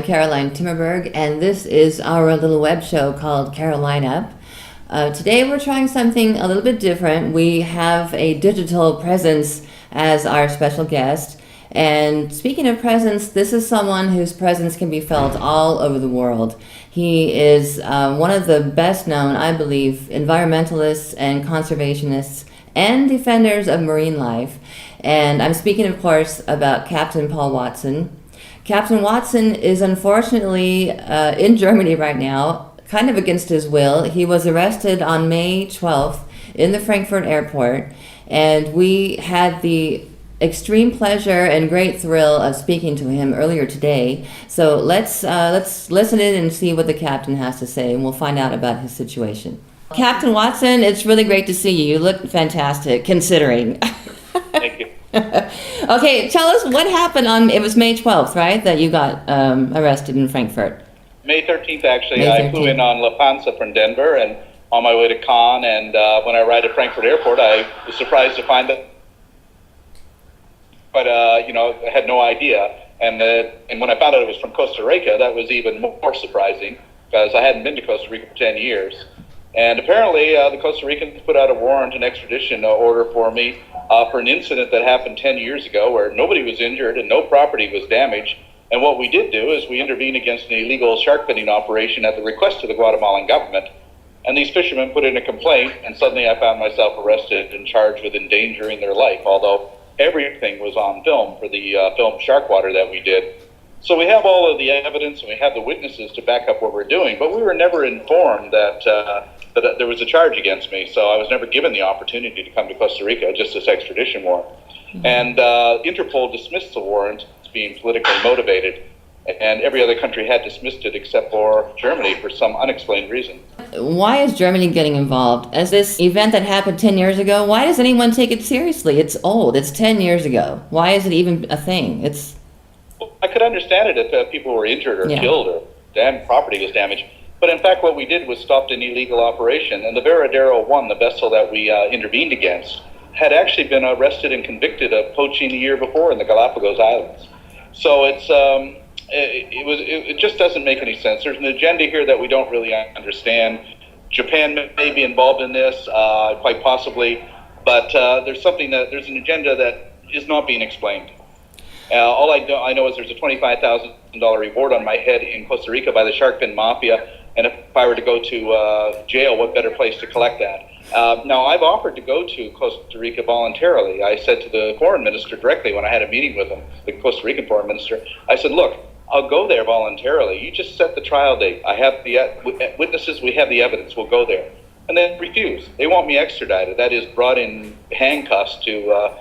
Caroline Timmerberg, and this is our little web show called Caroline Up. Today we're trying something a little bit different. We have a digital presence as our special guest. And speaking of presence, this is someone whose presence can be felt all over the world. He is one of the best known, I believe, environmentalists and conservationists and defenders of marine life. And I'm speaking, of course, about Captain Paul Watson. Captain Watson is unfortunately in Germany right now, kind of against his will. He was arrested on May 12th in the Frankfurt airport, and we had the extreme pleasure and great thrill of speaking to him earlier today. So let's listen in and see what the captain has to say, and we'll find out about his situation. Captain Watson, it's really great to see you. You look fantastic, considering. Thank you. Okay, tell us what happened on, it was May 12th, right, that you got arrested in Frankfurt? May 13th, actually. May 13th. I flew in on Lufthansa from Denver and on my way to Cannes, and when I arrived at Frankfurt Airport, I was surprised to find that, but I had no idea. And when I found out it was from Costa Rica, that was even more surprising, because I hadn't been to Costa Rica for 10 years. And apparently, the Costa Ricans put out a warrant, an extradition order for me for an incident that happened 10 years ago where nobody was injured and no property was damaged. And what we did do is we intervened against an illegal shark finning operation at the request of the Guatemalan government. And these fishermen put in a complaint, and suddenly I found myself arrested and charged with endangering their life, although everything was on film for the film Sharkwater that we did. So we have all of the evidence and we have the witnesses to back up what we're doing, but we were never informed that there was a charge against me, so I was never given the opportunity to come to Costa Rica, just this extradition warrant. Mm-hmm. And Interpol dismissed the warrant as being politically motivated, and every other country had dismissed it except for Germany for some unexplained reason. Why is Germany getting involved? As this event that happened 10 years ago, why does anyone take it seriously? It's old. It's 10 years ago. Why is it even a thing? I could understand it if people were injured or killed or property was damaged. But in fact, what we did was stopped an illegal operation. And the Veradero 1, the vessel that we intervened against, had actually been arrested and convicted of poaching a year before in the Galapagos Islands. So it just doesn't make any sense. There's an agenda here that we don't really understand. Japan may be involved in this, quite possibly, but there's an agenda that is not being explained. All I know is there's a $25,000 reward on my head in Costa Rica by the shark fin mafia, and if I were to go to jail, what better place to collect that? Now, I've offered to go to Costa Rica voluntarily. I said to the foreign minister directly when I had a meeting with him, the Costa Rican foreign minister, I said, look, I'll go there voluntarily. You just set the trial date. I have the witnesses, we have the evidence, we'll go there. And then refuse. They want me extradited, that is brought in handcuffs to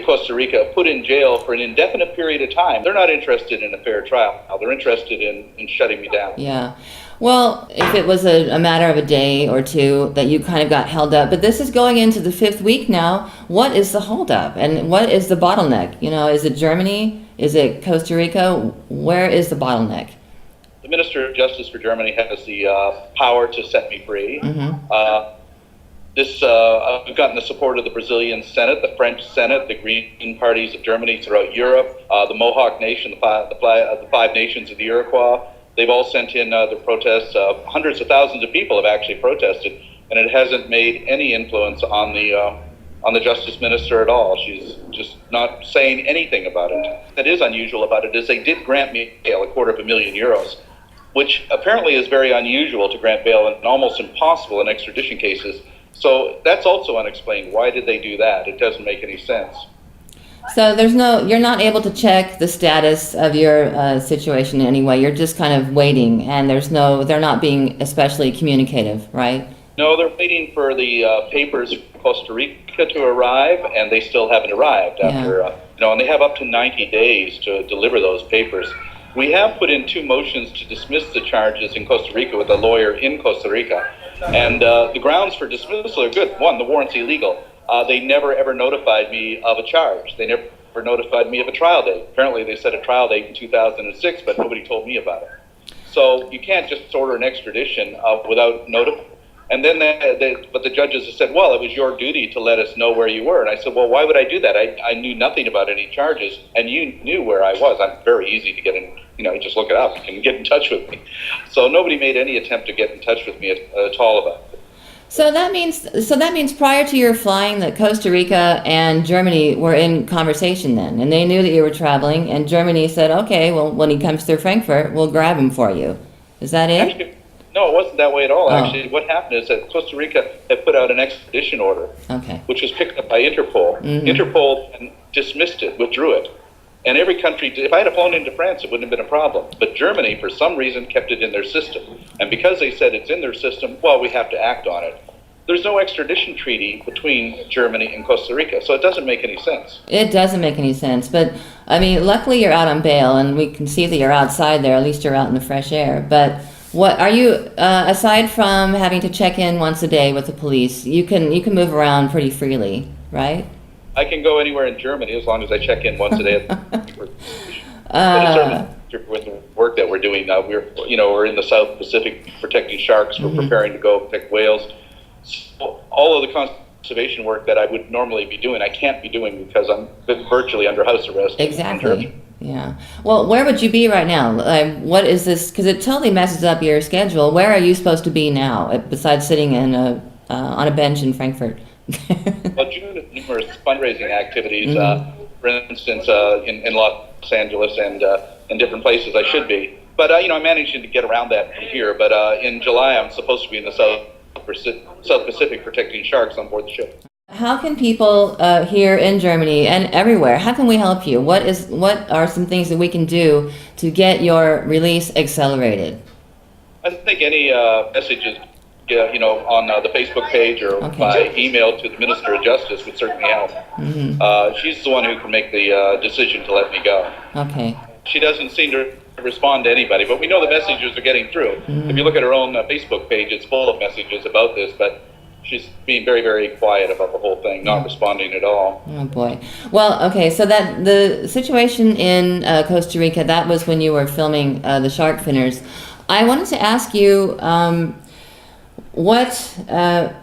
Costa Rica, put in jail for an indefinite period of time. They're not interested in a fair trial. They're interested in shutting me down. Yeah. Well, if it was a matter of a day or two that you kind of got held up, but this is going into the 5th week now, what is the holdup and what is the bottleneck? Is it Germany? Is it Costa Rica? Where is the bottleneck? The Minister of Justice for Germany has the power to set me free. Mm-hmm. I've gotten the support of the Brazilian Senate, the French Senate, the Green parties of Germany throughout Europe, the Mohawk Nation, the 5 nations of the Iroquois. They've all sent in their protests. Hundreds of thousands of people have actually protested, and it hasn't made any influence on the Justice Minister at all. She's just not saying anything about it. That is unusual about it is they did grant me bail, €250,000, which apparently is very unusual to grant bail and almost impossible in extradition cases. So that's also unexplained. Why did they do that? It doesn't make any sense. So you're not able to check the status of your situation in any way. You're just kind of waiting, and they're not being especially communicative, right? No, they're waiting for the papers from Costa Rica to arrive, and they still haven't arrived after, and they have up to 90 days to deliver those papers. We have put in 2 motions to dismiss the charges in Costa Rica with a lawyer in Costa Rica. And the grounds for dismissal are good. 1, the warrant's illegal. They never ever notified me of a charge. They never notified me of a trial date. Apparently they set a trial date in 2006, but nobody told me about it. So you can't just order an extradition without And then but the judges have said, well, it was your duty to let us know where you were. And I said, well, why would I do that? I knew nothing about any charges, and you knew where I was. I'm very easy to get in, you just look it up. You can get in touch with me. So nobody made any attempt to get in touch with me at all about it. So that means prior to your flying that Costa Rica and Germany were in conversation then, and they knew that you were traveling, and Germany said, okay, well, when he comes through Frankfurt, we'll grab him for you. Is that it? Actually, no, it wasn't that way at all. Actually, what happened is that Costa Rica had put out an extradition order, which was picked up by Interpol. Interpol dismissed it, withdrew it. And every country, if I had flown into France, it wouldn't have been a problem. But Germany, for some reason, kept it in their system. And because they said it's in their system, well, we have to act on it. There's no extradition treaty between Germany and Costa Rica, so it doesn't make any sense. It doesn't make any sense. But, I mean, luckily you're out on bail, and we can see that you're outside there. At least you're out in the fresh air. But what are you, aside from having to check in once a day with the police, you can move around pretty freely, right? I can go anywhere in Germany as long as I check in once a day. But it's certainly with the work that we're doing now. We're in the South Pacific protecting sharks. We're preparing to go protect whales. So all of the conservation work that I would normally be doing, I can't be doing because I'm virtually under house arrest. Exactly. Yeah. Well, where would you be right now? What is this? Because it totally messes up your schedule. Where are you supposed to be now, besides sitting on a bench in Frankfurt? Well, June is numerous fundraising activities. For instance, in Los Angeles and in different places I should be. But I'm managing to get around that from here. But in July, I'm supposed to be in the South Pacific protecting sharks on board the ship. How can people here in Germany and everywhere, how can we help you? What are some things that we can do to get your release accelerated? I think any messages on the Facebook page or by email to the Minister of Justice would certainly help. She's the one who can make the decision to let me go. Okay. She doesn't seem to respond to anybody, but we know the messages are getting through. If you look at her own Facebook page, it's full of messages about this, but she's being very, very quiet about the whole thing, not responding at all. Oh boy. Well, okay, so that the situation in Costa Rica, that was when you were filming the shark finners. I wanted to ask you what,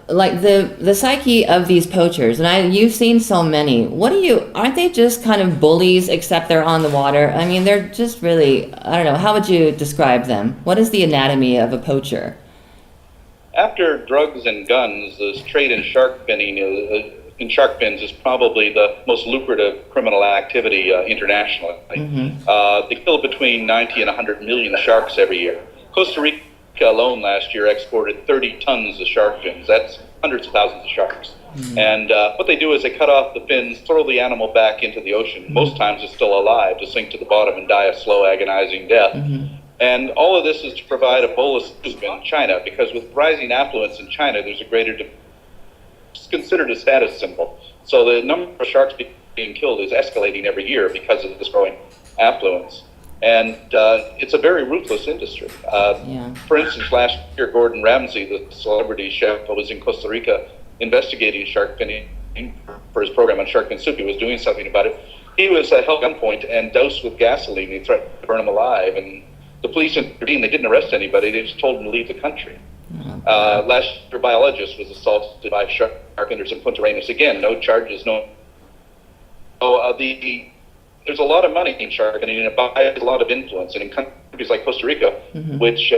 like the psyche of these poachers, and you've seen so many. Aren't they just kind of bullies except they're on the water? I mean, they're just really, I don't know, how would you describe them? What is the anatomy of a poacher? After drugs and guns, this trade in shark finning, in shark fins is probably the most lucrative criminal activity internationally. They kill between 90 and 100 million sharks every year. Costa Rica alone last year exported 30 tons of shark fins. That's hundreds of thousands of sharks. And what they do is they cut off the fins, throw the animal back into the ocean. Most times it's still alive, to sink to the bottom and die a slow, agonizing death. And all of this is to provide a bolus in China, because with rising affluence in China, there's a greater, it's considered a status symbol. So the number of sharks being killed is escalating every year because of this growing affluence. And it's a very ruthless industry. For instance, last year, Gordon Ramsay, the celebrity chef, was in Costa Rica investigating shark finning for his program on shark fin soup. He was doing something about it. He was held at gunpoint and dosed with gasoline. He threatened to burn him alive. And the police intervened. They didn't arrest anybody. They just told him to leave the country. Last year, a biologist was assaulted by shark finners in Punta Arenas. Again, no charges, no. So there's a lot of money in shark finning, and it buys a lot of influence. And in countries like Costa Rica, which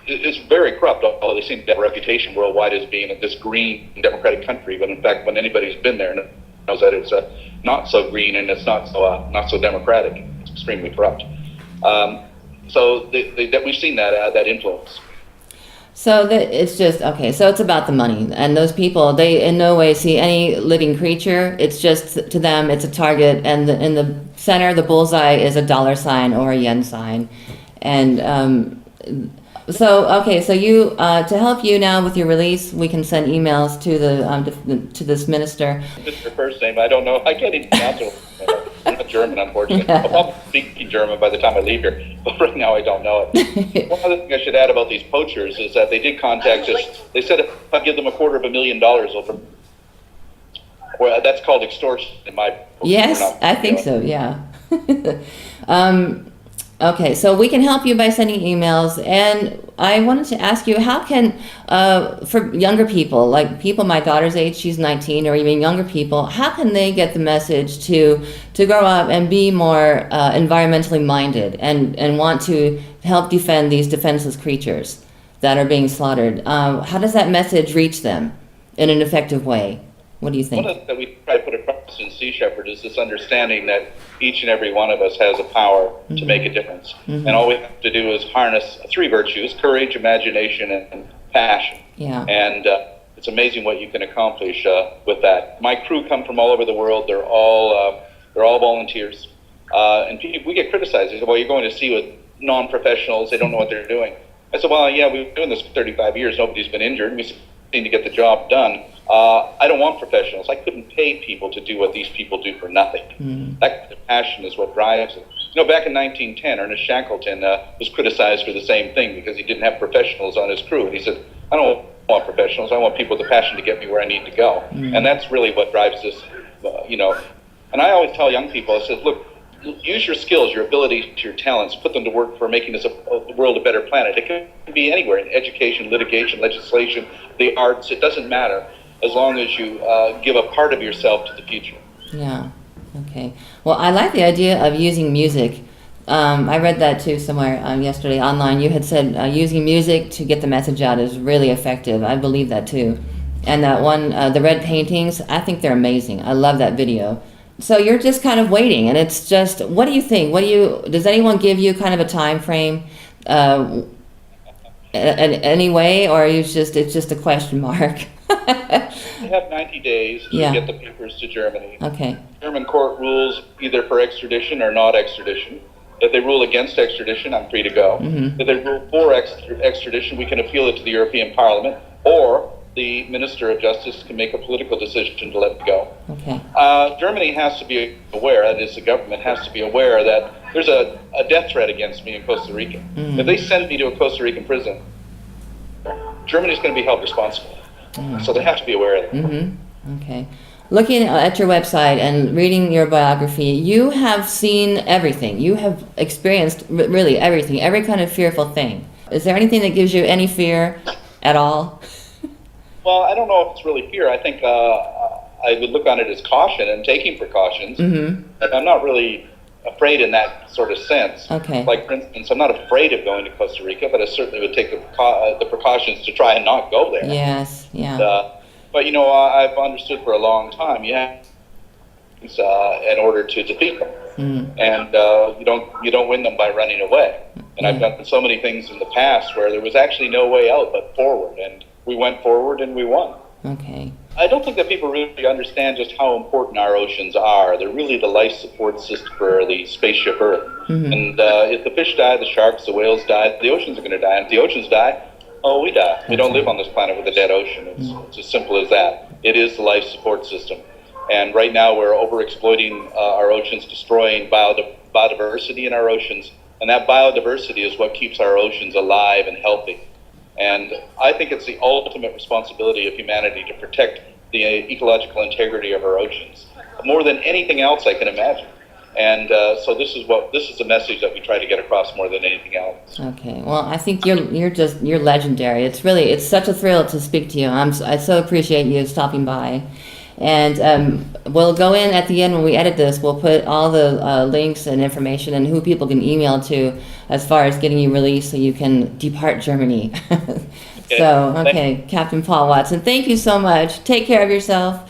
is very corrupt, although they seem to have a reputation worldwide as being this green democratic country, but in fact, when anybody's been there knows that it's not so green and it's not so democratic. It's extremely corrupt. So we've seen that influence. So it's just, okay, so it's about the money. And those people, they in no way see any living creature. It's just, to them, it's a target. And in the center, the bullseye is a dollar sign or a yen sign. And so you, to help you now with your release, we can send emails to this minister. Just your first name, I don't know. I can't even pronounce it. I'm not German, unfortunately. I'll probably speak German by the time I leave here, but right now I don't know it. One other thing I should add about these poachers is that they did contact us. They said if I give them $250,000 over, well, that's called extortion in my book. Yes, I think so, yeah. Okay, so we can help you by sending emails. And I wanted to ask you, how can, for younger people, like people my daughter's age, she's 19, or even younger people, how can they get the message to grow up and be more environmentally minded and want to help defend these defenseless creatures that are being slaughtered? How does that message reach them in an effective way? What do you think? One of the things that we try to put across in Sea Shepherd is this understanding that each and every one of us has a power to make a difference. And all we have to do is harness three virtues: courage, imagination, and passion. Yeah. And it's amazing what you can accomplish with that. My crew come from all over the world. They're all volunteers. And we get criticized. They say, well, you're going to sea with non-professionals. They don't know what they're doing. I said, well, yeah, we've been doing this for 35 years. Nobody's been injured. We seem to get the job done. I don't want professionals. I couldn't pay people to do what these people do for nothing. That kind of passion is what drives it. You know, back in 1910, Ernest Shackleton was criticized for the same thing because he didn't have professionals on his crew. And he said, I don't want professionals. I want people with the passion to get me where I need to go. And that's really what drives this, you know. And I always tell young people, I said, look, use your skills, your abilities, your talents, put them to work for making this the world a better planet. It can be anywhere, in education, litigation, legislation, the arts. It doesn't matter, as long as you give a part of yourself to the future. Yeah. Okay. Well, I like the idea of using music. I read that too somewhere yesterday online. You had said using music to get the message out is really effective. I believe that too. And that one, the red paintings, I think they're amazing. I love that video. So you're just kind of waiting, and it's just, what do you think? Does anyone give you kind of a time frame in any way, or it's just a question mark? You have 90 days to get the papers to Germany. Okay. German court rules either for extradition or not extradition. If they rule against extradition, I'm free to go. If they rule for extradition, we can appeal it to the European Parliament, or the Minister of Justice can make a political decision to let it go. Okay. Germany has to be aware, that is, the government has to be aware that there's a death threat against me in Costa Rica. If they send me to a Costa Rican prison, Germany's going to be held responsible. So they have to be aware of that. Okay. Looking at your website and reading your biography, you have seen everything. You have experienced really everything, every kind of fearful thing. Is there anything that gives you any fear at all? Well, I don't know if it's really fear. I think I would look on it as caution and taking precautions. And I'm not really afraid in that sort of sense. Okay. Like, for instance, I'm not afraid of going to Costa Rica, but I certainly would take the precautions to try and not go there. Yes, yeah. But, you know, I've understood for a long time you have in order to defeat them. And you don't win them by running away. And I've done so many things in the past where there was actually no way out but forward. And we went forward and we won. Okay. I don't think that people really understand just how important our oceans are. They're really the life support system for the spaceship Earth. And if the fish die, the sharks, the whales die, the oceans are going to die. And if the oceans die, oh, we die. We don't live on this planet with a dead ocean. It's as simple as that. It is the life support system. And right now we're overexploiting our oceans, destroying biodiversity in our oceans. And that biodiversity is what keeps our oceans alive and healthy. And I think it's the ultimate responsibility of humanity to protect the ecological integrity of our oceans, more than anything else I can imagine. And so this is the message that we try to get across more than anything else. Okay. Well, I think you're legendary. It's such a thrill to speak to you. I so appreciate you stopping by. And we'll go in at the end when we edit this. We'll put all the links and information and who people can email to as far as getting you released so you can depart Germany. Okay. So, okay, Captain Paul Watson, thank you so much. Take care of yourself.